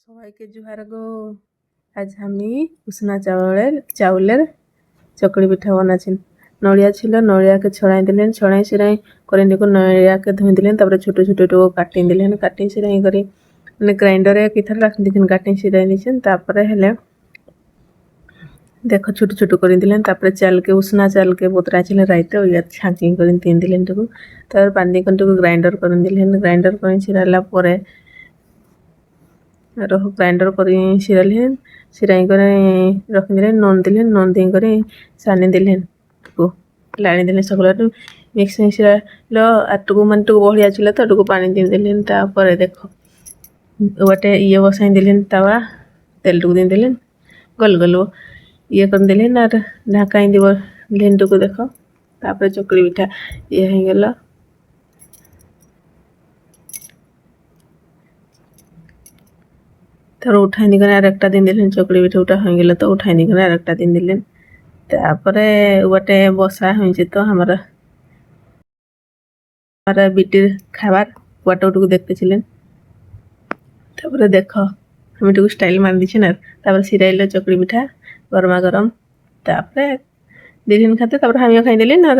সবাইকে জোহার গো। আজ আমি উষনা চাউলের চকলি পিঠা বানাচ্ছি। নড়িয়া ছিল, নড়িয়াকে ছড়াই দিলেন, ছড়াই সিরাই করে নিকু নড়িয়াকে ধুই দিলেন, তারপরে ছোট ছোট টুকু কাটি দিলেন, কাটি সিরাই করে মানে গ্রাইন্ডরে কিথর রাখি দিয়েছেন, কাটি সিরাই দিয়েছেন। তারপরে হলে দেখো ছোট ছোট করে দিলেন, তারপরে চালকে উষনা চালকে বতরা ছিল রাইতে ওই ছাঁকি করে তিন দিলেন টুকু, তারপরে পানি টুকু গ্রাইন্ডর করে দিলেন, গ্রাইন্ডর করে ছিড়ালা পরে গ্রাইন্ডর করে সিরাইলেন, সিরাই করে রଖିদেলেন, নুন দিলেন, নুন দিয়ে করে সানি দিলেন, টুকু লাড়ি দিলেন সকলটু মিক্স হয়ে সিরাইল। আর টুকু মানে টুকু বড়িয়া ছিল তো টুকু পানি দিয়ে দিলেন। তারপরে দেখো ওটা বসাই দিলেন তাওয়া, তেল টুকু দিয়ে দিলেন, গল গল করে দিলেন আর ঢাকাই দিব দিলেন টুকু। দেখো তারপরে চকলি পিঠা হয়ে গেল। তারপর উঠাই দিকেন আর একটা দিন দিলেন, চকলি পিঠা উঠা হয়ে গেল তো উঠাই দিকেন আর একটা দিন দিলেন। তারপরে ওটা বসা হয়েছে তো আমরা বিটির খাবার ওটাটুকু দেখতেছিলেন। তারপরে দেখো আমি টুকু স্টাইল মারি দিচ্ছেন আর তারপরে সিরাইল চকলি পিঠা গরমা গরম। তারপরে দিলেন খাতে, তারপরে আমিও খাই দিলেন আর